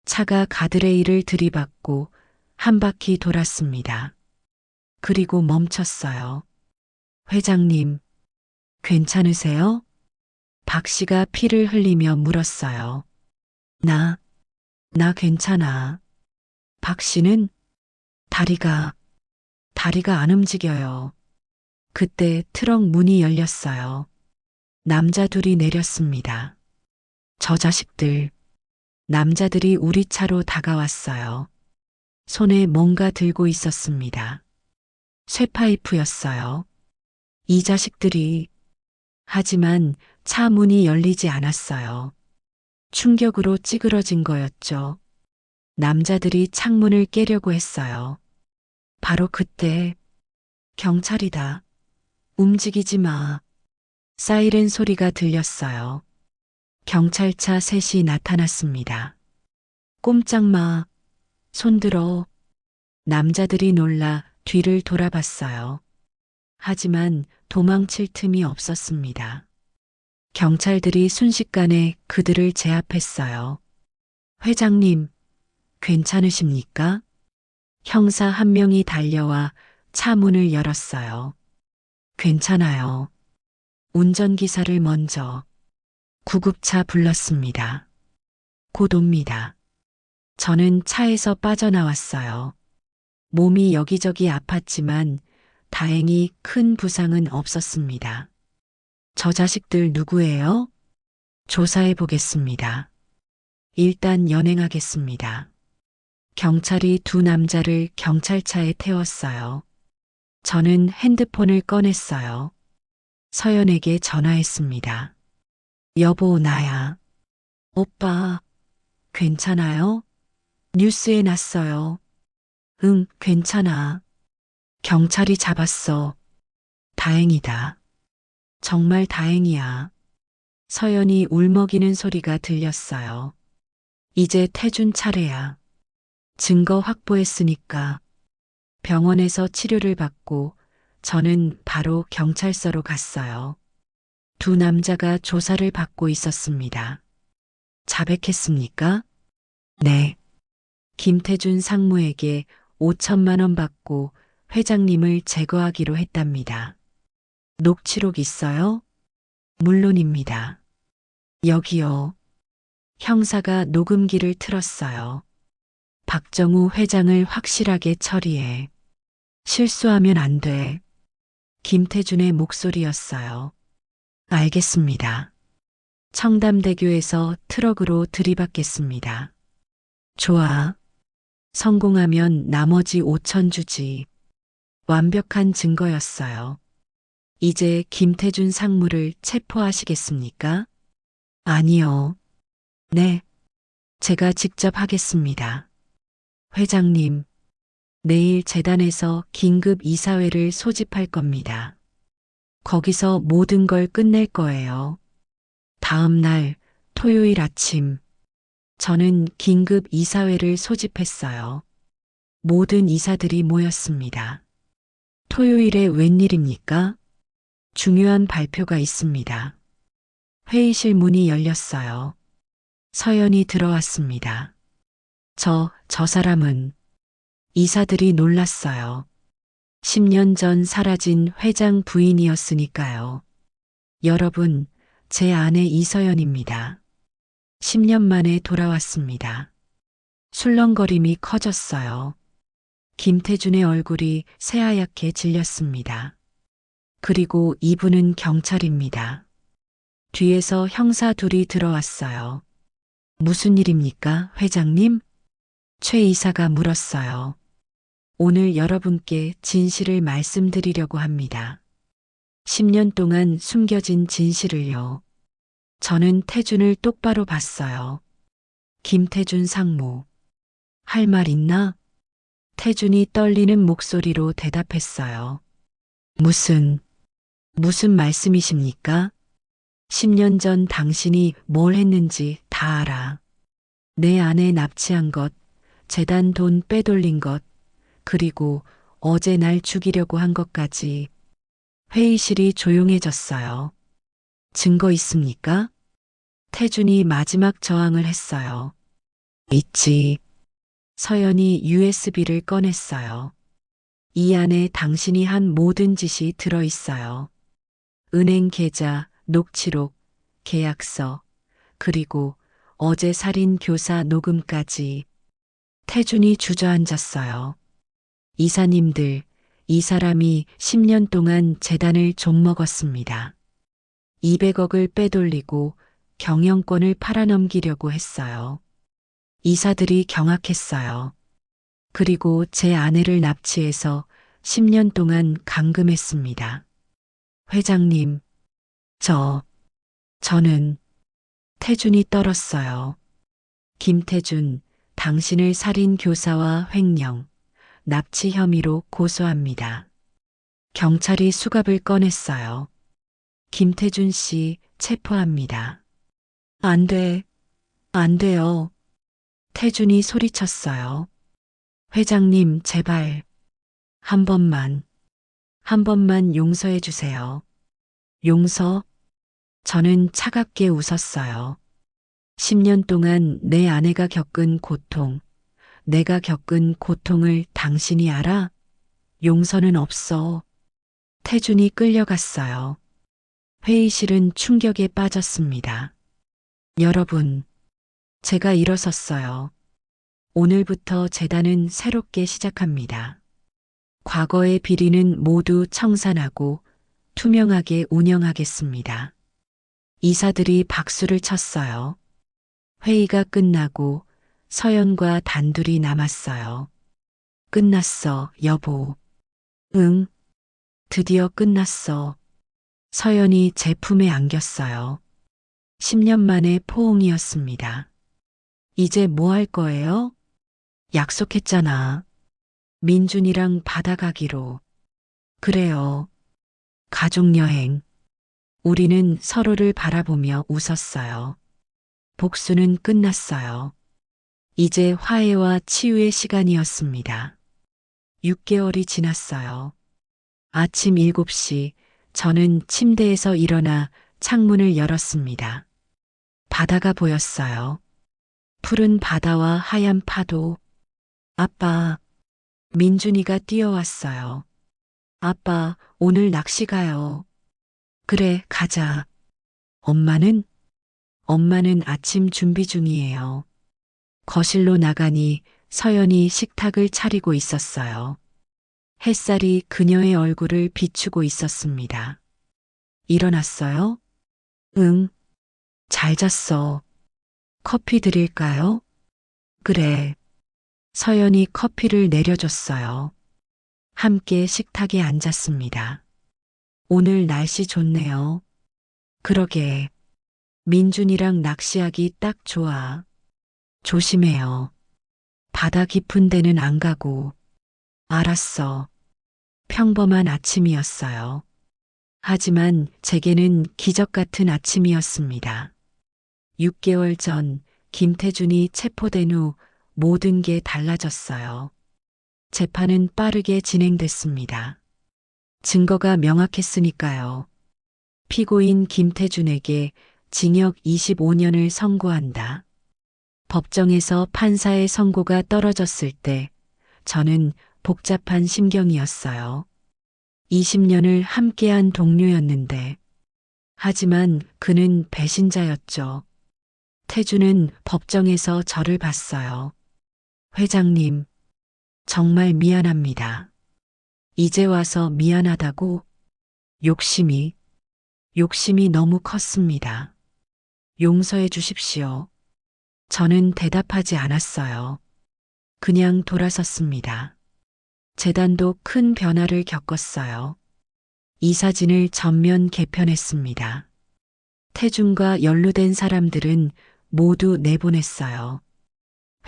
차가 가드레일을 들이받고 한 바퀴 돌았습니다. 그리고 멈췄어요. 회장님, 괜찮으세요? 박 씨가 피를 흘리며 물었어요. 나 괜찮아. 박 씨는 다리가 안 움직여요. 그때 트럭 문이 열렸어요. 남자 둘이 내렸습니다. 저 자식들. 남자들이 우리 차로 다가왔어요. 손에 뭔가 들고 있었습니다. 쇠파이프였어요. 이 자식들이. 하지만 차 문이 열리지 않았어요. 충격으로 찌그러진 거였죠. 남자들이 창문을 깨려고 했어요. 바로 그때 경찰이다. 움직이지 마. 사이렌 소리가 들렸어요. 경찰차 셋이 나타났습니다. 꼼짝 마. 손들어. 남자들이 놀라 뒤를 돌아봤어요. 하지만 도망칠 틈이 없었습니다. 경찰들이 순식간에 그들을 제압했어요. 회장님, 괜찮으십니까? 형사 한 명이 달려와 차 문을 열었어요. 괜찮아요. 운전기사를 먼저. 구급차 불렀습니다. 곧 옵니다. 저는 차에서 빠져나왔어요. 몸이 여기저기 아팠지만 다행히 큰 부상은 없었습니다. 저 자식들 누구예요? 조사해 보겠습니다. 일단 연행하겠습니다. 경찰이 두 남자를 경찰차에 태웠어요. 저는 핸드폰을 꺼냈어요. 서연에게 전화했습니다. 여보, 나야. 오빠, 괜찮아요? 뉴스에 났어요. 응, 괜찮아. 경찰이 잡았어. 다행이다. 정말 다행이야. 서연이 울먹이는 소리가 들렸어요. 이제 태준 차례야. 증거 확보했으니까. 병원에서 치료를 받고 저는 바로 경찰서로 갔어요. 두 남자가 조사를 받고 있었습니다. 자백했습니까? 네. 김태준 상무에게 5천만 원 받고 회장님을 제거하기로 했답니다. 녹취록 있어요? 물론입니다. 여기요. 형사가 녹음기를 틀었어요. 박정우 회장을 확실하게 처리해. 실수하면 안 돼. 김태준의 목소리였어요. 알겠습니다. 청담대교에서 트럭으로 들이받겠습니다. 좋아. 성공하면 나머지 5천 주지. 완벽한 증거였어요. 이제 김태준 상무를 체포하시겠습니까? 아니요. 네. 제가 직접 하겠습니다. 회장님, 내일 재단에서 긴급 이사회를 소집할 겁니다. 거기서 모든 걸 끝낼 거예요. 다음 날 토요일 아침, 저는 긴급 이사회를 소집했어요. 모든 이사들이 모였습니다. 토요일에 웬일입니까? 중요한 발표가 있습니다. 회의실 문이 열렸어요. 서연이 들어왔습니다. 저 사람은. 이사들이 놀랐어요. 10년 전 사라진 회장 부인이었으니까요. 여러분, 제 아내 이서연입니다. 10년 만에 돌아왔습니다. 술렁거림이 커졌어요. 김태준의 얼굴이 새하얗게 질렸습니다. 그리고 이분은 경찰입니다. 뒤에서 형사 둘이 들어왔어요. 무슨 일입니까, 회장님? 최 이사가 물었어요. 오늘 여러분께 진실을 말씀드리려고 합니다. 10년 동안 숨겨진 진실을요. 저는 태준을 똑바로 봤어요. 김태준 상무. 할 말 있나? 태준이 떨리는 목소리로 대답했어요. 무슨 말씀이십니까? 10년 전 당신이 뭘 했는지 다 알아. 내 아내 납치한 것, 재단 돈 빼돌린 것, 그리고 어제 날 죽이려고 한 것까지. 회의실이 조용해졌어요. 증거 있습니까? 태준이 마지막 저항을 했어요. 있지. 서연이 USB를 꺼냈어요. 이 안에 당신이 한 모든 짓이 들어있어요. 은행 계좌, 녹취록, 계약서, 그리고 어제 살인 교사 녹음까지. 태준이 주저앉았어요. 이사님들, 이 사람이 10년 동안 재단을 좀먹었습니다. 200억을 빼돌리고 경영권을 팔아넘기려고 했어요. 이사들이 경악했어요. 그리고 제 아내를 납치해서 10년 동안 감금했습니다. 회장님, 저는 태준이 떨었어요. 김태준, 당신을 살인 교사와 횡령, 납치 혐의로 고소합니다. 경찰이 수갑을 꺼냈어요. 김태준 씨 체포합니다. 안 돼, 안 돼요. 태준이 소리쳤어요. 회장님, 제발. 한 번만 용서해 주세요. 용서? 저는 차갑게 웃었어요. 10년 동안 내 아내가 겪은 고통, 내가 겪은 고통을 당신이 알아? 용서는 없어. 태준이 끌려갔어요. 회의실은 충격에 빠졌습니다. 여러분, 제가 일어섰어요. 오늘부터 재단은 새롭게 시작합니다. 과거의 비리는 모두 청산하고 투명하게 운영하겠습니다. 이사들이 박수를 쳤어요. 회의가 끝나고 서연과 단둘이 남았어요. 끝났어, 여보. 응, 드디어 끝났어. 서연이 제 품에 안겼어요. 10년 만에 포옹이었습니다. 이제 뭐 할 거예요? 약속했잖아. 민준이랑 바다 가기로. 그래요. 가족여행. 우리는 서로를 바라보며 웃었어요. 복수는 끝났어요. 이제 화해와 치유의 시간이었습니다. 6개월이 지났어요. 아침 7시 저는 침대에서 일어나 창문을 열었습니다. 바다가 보였어요. 푸른 바다와 하얀 파도. 아빠, 민준이가 뛰어왔어요. 아빠, 오늘 낚시 가요. 그래, 가자. 엄마는? 엄마는 아침 준비 중이에요. 거실로 나가니 서연이 식탁을 차리고 있었어요. 햇살이 그녀의 얼굴을 비추고 있었습니다. 일어났어요? 응, 잘 잤어. 커피 드릴까요? 그래. 서연이 커피를 내려줬어요. 함께 식탁에 앉았습니다. 오늘 날씨 좋네요. 그러게. 민준이랑 낚시하기 딱 좋아. 조심해요. 바다 깊은 데는 안 가고. 알았어. 평범한 아침이었어요. 하지만 제게는 기적 같은 아침이었습니다. 6개월 전 김태준이 체포된 후 모든 게 달라졌어요. 재판은 빠르게 진행됐습니다. 증거가 명확했으니까요. 피고인 김태준에게 징역 25년을 선고한다. 법정에서 판사의 선고가 떨어졌을 때 저는 복잡한 심경이었어요. 20년을 함께한 동료였는데, 하지만 그는 배신자였죠. 태준은 법정에서 저를 봤어요. 회장님, 정말 미안합니다. 이제 와서 미안하다고? 욕심이, 욕심이 너무 컸습니다. 용서해 주십시오. 저는 대답하지 않았어요. 그냥 돌아섰습니다. 재단도 큰 변화를 겪었어요. 이 사진을 전면 개편했습니다. 태중과 연루된 사람들은 모두 내보냈어요.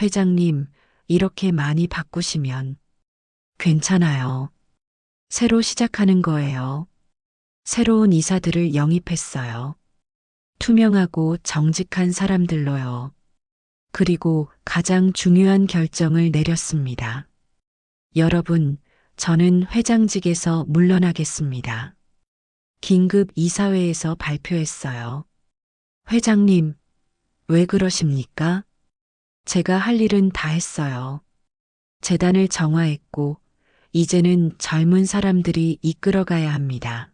회장님, 이렇게 많이 바꾸시면 괜찮아요. 새로 시작하는 거예요. 새로운 이사들을 영입했어요. 투명하고 정직한 사람들로요. 그리고 가장 중요한 결정을 내렸습니다. 여러분, 저는 회장직에서 물러나겠습니다. 긴급 이사회에서 발표했어요. 회장님, 왜 그러십니까? 제가 할 일은 다 했어요. 재단을 정화했고, 이제는 젊은 사람들이 이끌어가야 합니다.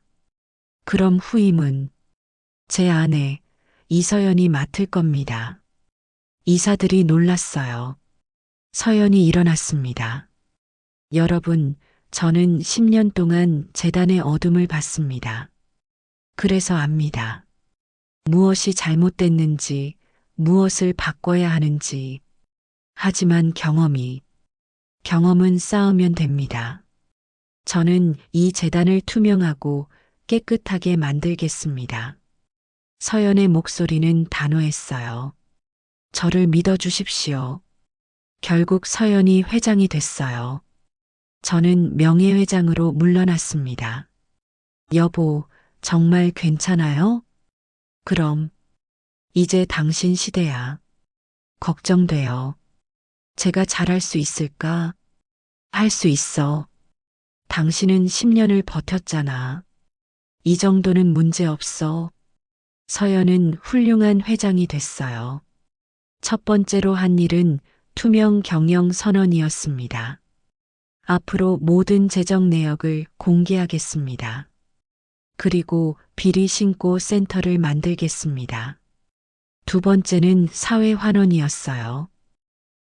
그럼 후임은 제 아내 이서연이 맡을 겁니다. 이사들이 놀랐어요. 서연이 일어났습니다. 여러분, 저는 10년 동안 재단의 어둠을 봤습니다. 그래서 압니다. 무엇이 잘못됐는지, 무엇을 바꿔야 하는지. 하지만 경험은 쌓으면 됩니다. 저는 이 재단을 투명하고 깨끗하게 만들겠습니다. 서연의 목소리는 단호했어요. 저를 믿어주십시오. 결국 서연이 회장이 됐어요. 저는 명예회장으로 물러났습니다. 여보, 정말 괜찮아요? 그럼, 이제 당신 시대야. 걱정돼요. 제가 잘할 수 있을까? 할 수 있어. 당신은 10년을 버텼잖아. 이 정도는 문제 없어. 서연은 훌륭한 회장이 됐어요. 첫 번째로 한 일은 투명 경영 선언이었습니다. 앞으로 모든 재정 내역을 공개하겠습니다. 그리고 비리 신고 센터를 만들겠습니다. 두 번째는 사회 환원이었어요.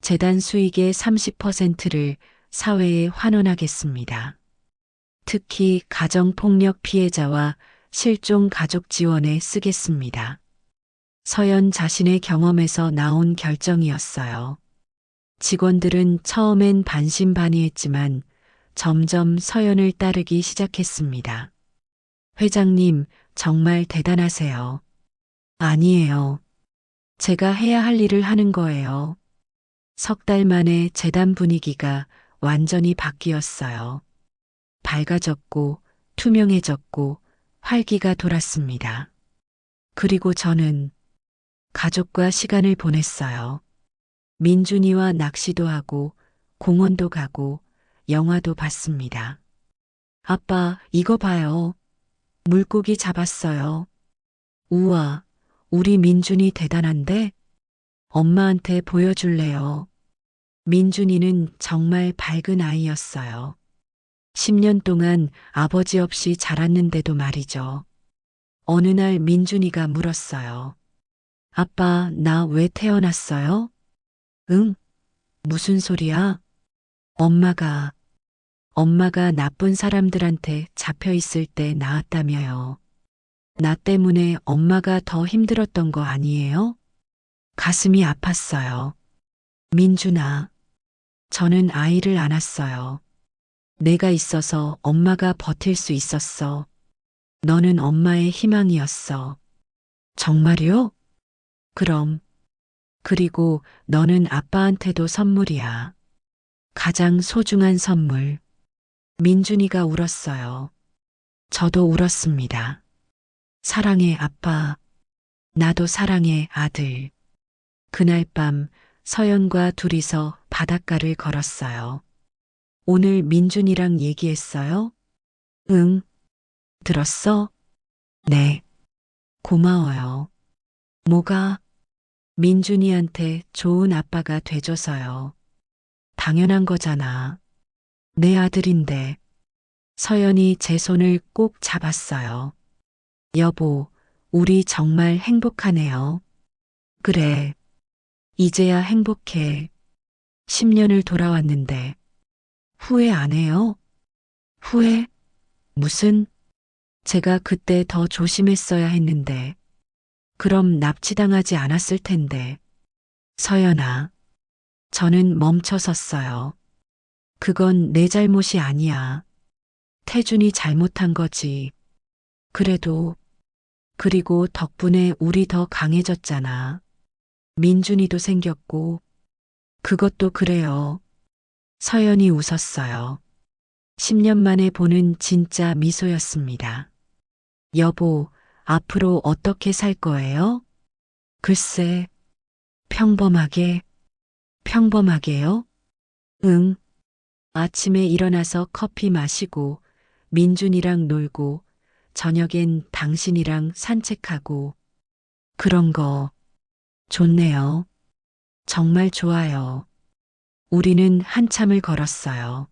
재단 수익의 30%를 사회에 환원하겠습니다. 특히 가정폭력 피해자와 실종 가족 지원에 쓰겠습니다. 서연 자신의 경험에서 나온 결정이었어요. 직원들은 처음엔 반신반의했지만 점점 서연을 따르기 시작했습니다. 회장님, 정말 대단하세요. 아니에요. 제가 해야 할 일을 하는 거예요. 석 달 만에 재단 분위기가 완전히 바뀌었어요. 밝아졌고 투명해졌고 활기가 돌았습니다. 그리고 저는 가족과 시간을 보냈어요. 민준이와 낚시도 하고 공원도 가고 영화도 봤습니다. 아빠, 이거 봐요. 물고기 잡았어요. 우와, 우리 민준이 대단한데? 엄마한테 보여줄래요? 민준이는 정말 밝은 아이였어요. 10년 동안 아버지 없이 자랐는데도 말이죠. 어느 날 민준이가 물었어요. 아빠, 나 왜 태어났어요? 응? 무슨 소리야? 엄마가 나쁜 사람들한테 잡혀 있을 때 낳았다며요. 나 때문에 엄마가 더 힘들었던 거 아니에요? 가슴이 아팠어요. 민준아, 저는 아이를 안았어요. 내가 있어서 엄마가 버틸 수 있었어. 너는 엄마의 희망이었어. 정말요? 그럼. 그리고 너는 아빠한테도 선물이야. 가장 소중한 선물. 민준이가 울었어요. 저도 울었습니다. 사랑해, 아빠. 나도 사랑해, 아들. 그날 밤 서연과 둘이서 바닷가를 걸었어요. 오늘 민준이랑 얘기했어요? 응. 들었어? 네. 고마워요. 뭐가? 민준이한테 좋은 아빠가 돼줘서요. 당연한 거잖아. 내 아들인데. 서연이 제 손을 꼭 잡았어요. 여보, 우리 정말 행복하네요. 그래. 이제야 행복해. 10년을 돌아왔는데. 후회 안 해요? 후회? 무슨? 제가 그때 더 조심했어야 했는데, 그럼 납치당하지 않았을 텐데. 서연아, 저는 멈춰섰어요. 그건 내 잘못이 아니야. 태준이 잘못한 거지. 그래도, 그리고 덕분에 우리 더 강해졌잖아. 민준이도 생겼고, 그것도 그래요. 서연이 웃었어요. 10년 만에 보는 진짜 미소였습니다. 여보, 앞으로 어떻게 살 거예요? 글쎄, 평범하게, 평범하게요? 응. 아침에 일어나서 커피 마시고, 민준이랑 놀고, 저녁엔 당신이랑 산책하고, 그런 거, 좋네요. 정말 좋아요. 우리는 한참을 걸었어요.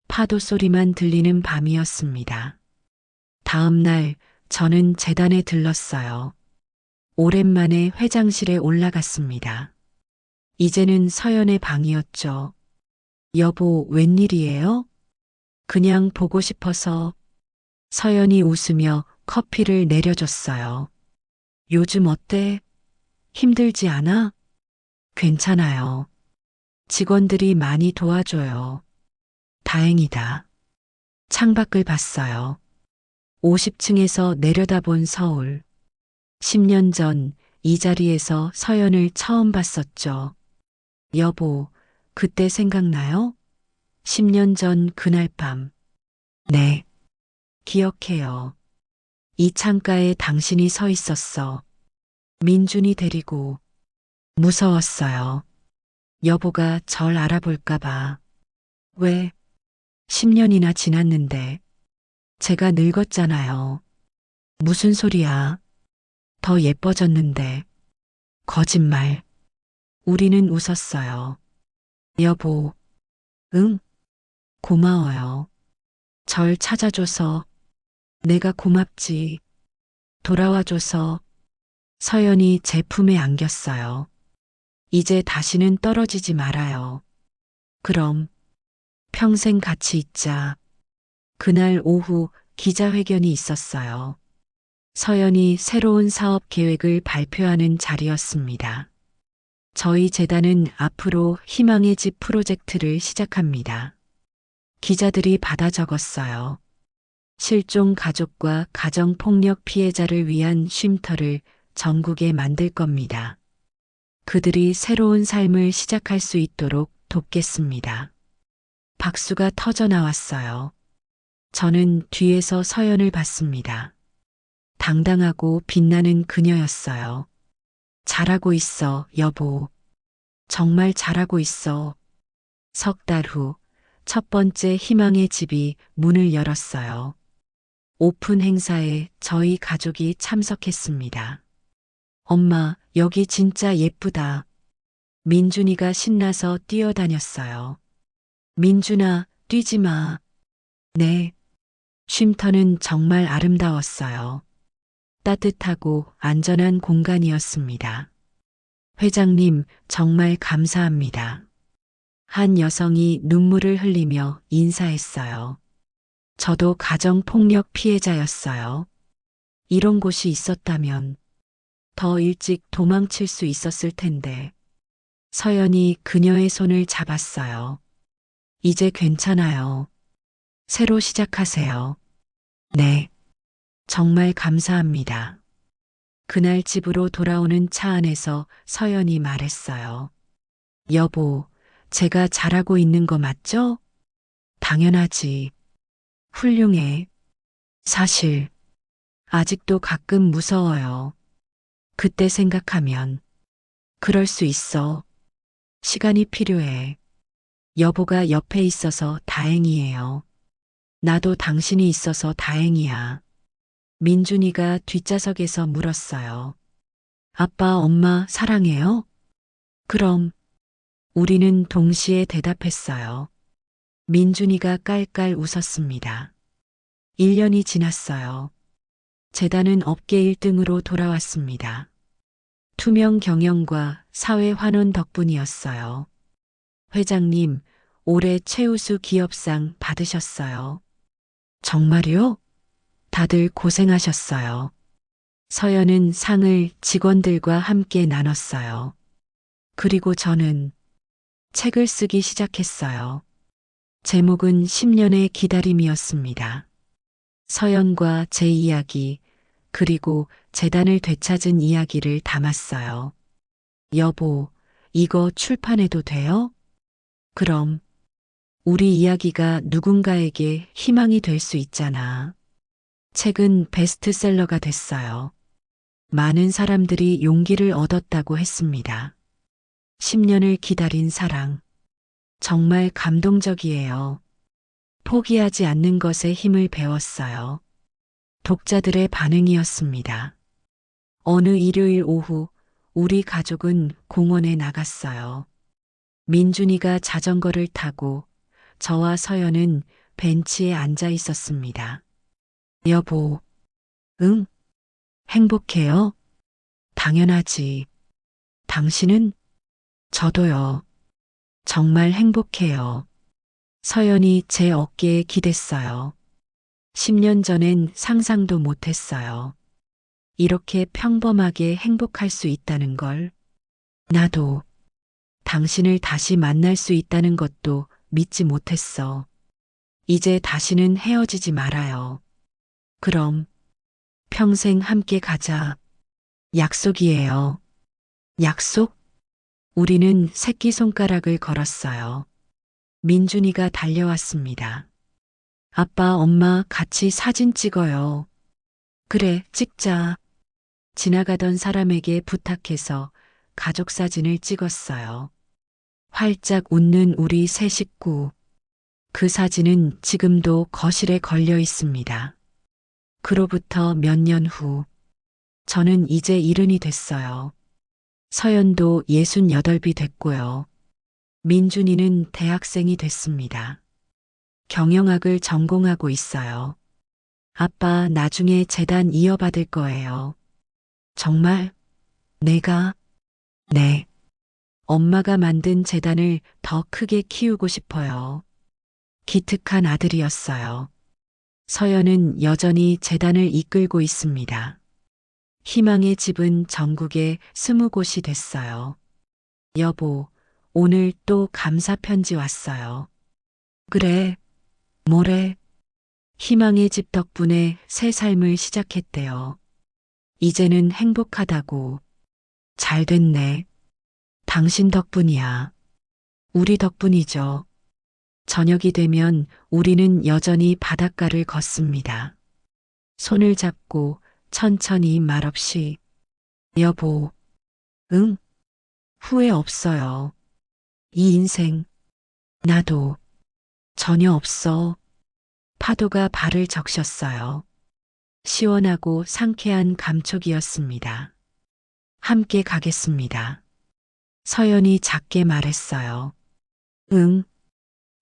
파도 소리만 들리는 밤이었습니다. 다음 날 저는 재단에 들렀어요. 오랜만에 회장실에 올라갔습니다. 이제는 서연의 방이었죠. 여보, 웬일이에요? 그냥 보고 싶어서. 서연이 웃으며 커피를 내려줬어요. 요즘 어때? 힘들지 않아? 괜찮아요. 직원들이 많이 도와줘요. 다행이다. 창밖을 봤어요. 50층에서 내려다본 서울. 10년 전 이 자리에서 서연을 처음 봤었죠. 여보, 그때 생각나요? 10년 전 그날 밤. 네, 기억해요. 이 창가에 당신이 서 있었어. 민준이 데리고. 무서웠어요. 여보가 절 알아볼까봐. 왜? 10년이나 지났는데. 제가 늙었잖아요. 무슨 소리야. 더 예뻐졌는데. 거짓말. 우리는 웃었어요. 여보, 응? 고마워요. 절 찾아줘서. 내가 고맙지. 돌아와줘서. 서연이 제 품에 안겼어요. 이제 다시는 떨어지지 말아요. 그럼 평생 같이 있자. 그날 오후 기자회견이 있었어요. 서연이 새로운 사업 계획을 발표하는 자리였습니다. 저희 재단은 앞으로 희망의 집 프로젝트를 시작합니다. 기자들이 받아 적었어요. 실종 가족과 가정폭력 피해자를 위한 쉼터를 전국에 만들 겁니다. 그들이 새로운 삶을 시작할 수 있도록 돕겠습니다. 박수가 터져 나왔어요. 저는 뒤에서 서연을 봤습니다. 당당하고 빛나는 그녀였어요. 잘하고 있어, 여보. 정말 잘하고 있어. 석 달 후, 첫 번째 희망의 집이 문을 열었어요. 오픈 행사에 저희 가족이 참석했습니다. 엄마, 여기 진짜 예쁘다. 민준이가 신나서 뛰어다녔어요. 민준아, 뛰지 마. 네. 쉼터는 정말 아름다웠어요. 따뜻하고 안전한 공간이었습니다. 회장님, 정말 감사합니다. 한 여성이 눈물을 흘리며 인사했어요. 저도 가정폭력 피해자였어요. 이런 곳이 있었다면 더 일찍 도망칠 수 있었을 텐데. 서연이 그녀의 손을 잡았어요. 이제 괜찮아요. 새로 시작하세요. 네. 정말 감사합니다. 그날 집으로 돌아오는 차 안에서 서연이 말했어요. 여보, 제가 잘하고 있는 거 맞죠? 당연하지. 훌륭해. 사실, 아직도 가끔 무서워요. 그때 생각하면, 그럴 수 있어. 시간이 필요해. 여보가 옆에 있어서 다행이에요. 나도 당신이 있어서 다행이야. 민준이가 뒷좌석에서 물었어요. 아빠, 엄마 사랑해요? 그럼 우리는 동시에 대답했어요. 민준이가 깔깔 웃었습니다. 1년이 지났어요. 재단은 업계 1등으로 돌아왔습니다. 투명 경영과 사회 환원 덕분이었어요. 회장님, 올해 최우수 기업상 받으셨어요. 정말요? 다들 고생하셨어요. 서연은 상을 직원들과 함께 나눴어요. 그리고 저는 책을 쓰기 시작했어요. 제목은 10년의 기다림이었습니다. 서연과 제 이야기, 그리고 재단을 되찾은 이야기를 담았어요. 여보, 이거 출판해도 돼요? 그럼 우리 이야기가 누군가에게 희망이 될 수 있잖아. 책은 베스트셀러가 됐어요. 많은 사람들이 용기를 얻었다고 했습니다. 10년을 기다린 사랑. 정말 감동적이에요. 포기하지 않는 것에 힘을 배웠어요. 독자들의 반응이었습니다. 어느 일요일 오후 우리 가족은 공원에 나갔어요. 민준이가 자전거를 타고 저와 서연은 벤치에 앉아 있었습니다. 여보, 응? 행복해요? 당연하지. 당신은? 저도요. 정말 행복해요. 서연이 제 어깨에 기댔어요. 10년 전엔 상상도 못했어요. 이렇게 평범하게 행복할 수 있다는 걸. 나도 당신을 다시 만날 수 있다는 것도 믿지 못했어. 이제 다시는 헤어지지 말아요. 그럼 평생 함께 가자. 약속이에요. 약속? 우리는 새끼손가락을 걸었어요. 민준이가 달려왔습니다. 아빠, 엄마 같이 사진 찍어요. 그래, 찍자. 지나가던 사람에게 부탁해서 가족 사진을 찍었어요. 활짝 웃는 우리 세 식구. 그 사진은 지금도 거실에 걸려 있습니다. 그로부터 몇 년 후, 저는 이제 70이 됐어요. 서연도 68이 됐고요. 민준이는 대학생이 됐습니다. 경영학을 전공하고 있어요. 아빠 나중에 재단 이어받을 거예요. 정말? 내가? 네. 엄마가 만든 재단을 더 크게 키우고 싶어요. 기특한 아들이었어요. 서연은 여전히 재단을 이끌고 있습니다. 희망의 집은 전국에 20곳이 됐어요. 여보, 오늘 또 감사 편지 왔어요. 그래, 뭐래? 희망의 집 덕분에 새 삶을 시작했대요. 이제는 행복하다고. 잘 됐네. 당신 덕분이야. 우리 덕분이죠. 저녁이 되면 우리는 여전히 바닷가를 걷습니다. 손을 잡고 천천히 말없이. 여보, 응? 후회 없어요. 이 인생, 나도 전혀 없어. 파도가 발을 적셨어요. 시원하고 상쾌한 감촉이었습니다. 함께 가겠습니다. 서연이 작게 말했어요. 응,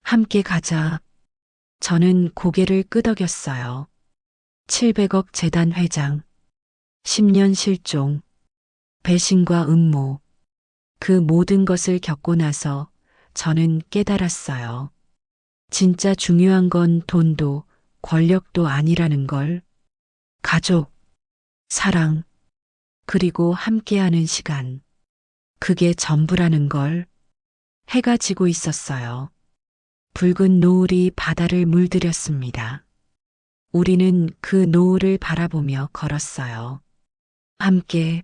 함께 가자. 저는 고개를 끄덕였어요. 700억 재단 회장, 10년 실종, 배신과 음모, 그 모든 것을 겪고 나서 저는 깨달았어요. 진짜 중요한 건 돈도 권력도 아니라는 걸. 가족, 사랑, 그리고 함께하는 시간. 그게 전부라는 걸. 해가 지고 있었어요. 붉은 노을이 바다를 물들였습니다. 우리는 그 노을을 바라보며 걸었어요. 함께